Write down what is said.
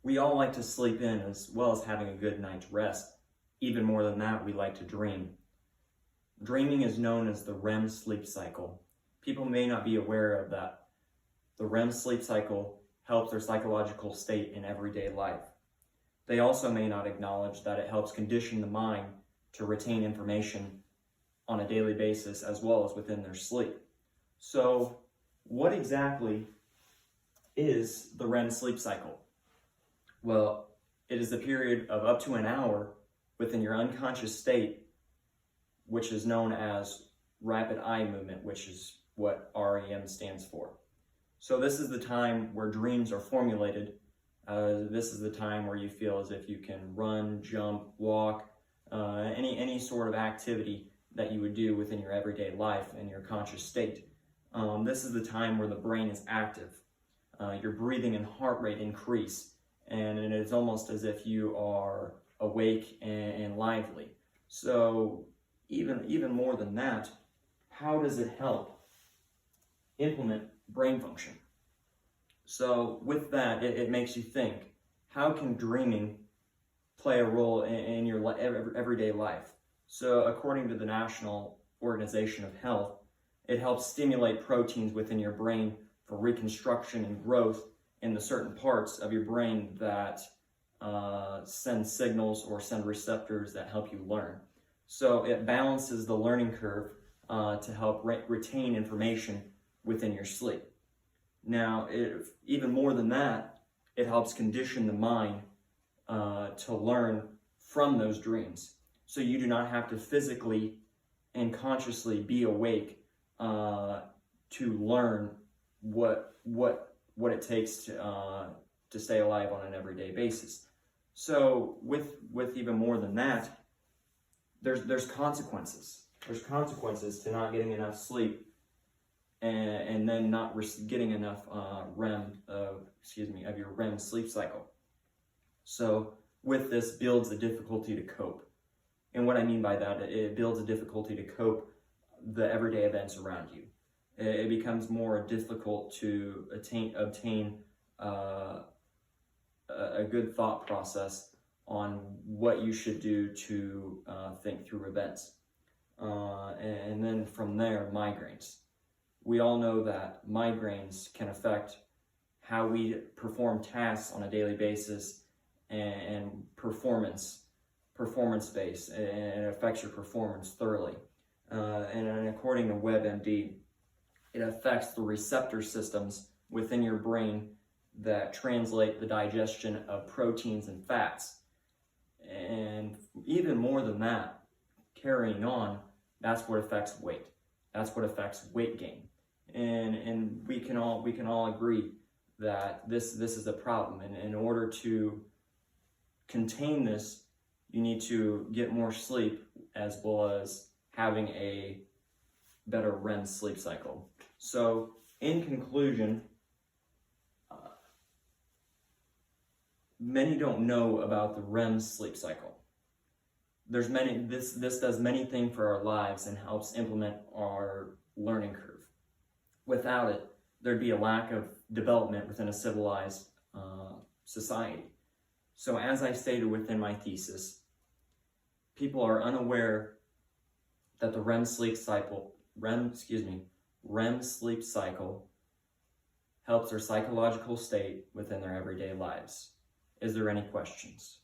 We all like to sleep in as well as having a good night's rest. Even more than that, we like to dream. Dreaming is known as the REM sleep cycle. People may not be aware of that. The REM sleep cycle helps their psychological state in everyday life. They also may not acknowledge that it helps condition the mind to retain information on a daily basis as well as within their sleep. So, what exactly is the REM sleep cycle? Well, it is the period of up to an hour within your unconscious state, which is known as rapid eye movement, which is what REM stands for. So this is the time where dreams are formulated. This is the time where you feel as if you can run, jump, walk, any sort of activity that you would do within your everyday life in your conscious state. This is the time where the brain is active. Your breathing and heart rate increase, and it is almost as if you are awake and lively. So even more than that, how does it help implement brain function? So with that, it makes you think, how can dreaming play a role in your everyday life? So according to the National Organization of Health, it helps stimulate proteins within your brain for reconstruction and growth in the certain parts of your brain that send signals or send receptors that help you learn. So it balances the learning curve to help retain information within your sleep. Now, even more than that, it helps condition the mind to learn from those dreams. So you do not have to physically and consciously be awake to learn what it takes to stay alive on an everyday basis. So with even more than that, there's consequences. There's consequences to not getting enough sleep and then not getting enough of your REM sleep cycle. So with this builds a difficulty to cope. And what I mean by that, it builds a difficulty to cope the everyday events around you. It becomes more difficult to obtain a good thought process on what you should do to think through events. And then from there, migraines. We all know that migraines can affect how we perform tasks on a daily basis and performance-based, and it affects your performance thoroughly. And according to WebMD, it affects the receptor systems within your brain that translate the digestion of proteins and fats. And even more than that, carrying on, that's what affects weight. That's what affects weight gain. And we can all agree that this is a problem. And in order to contain this, you need to get more sleep as well as having a better REM sleep cycle. So in conclusion, many don't know about the REM sleep cycle. This does many things for our lives and helps implement our learning curve. Without it, there'd be a lack of development within a civilized society. So as I stated within my thesis, people are unaware that the REM sleep cycle helps their psychological state within their everyday lives. Is there any questions?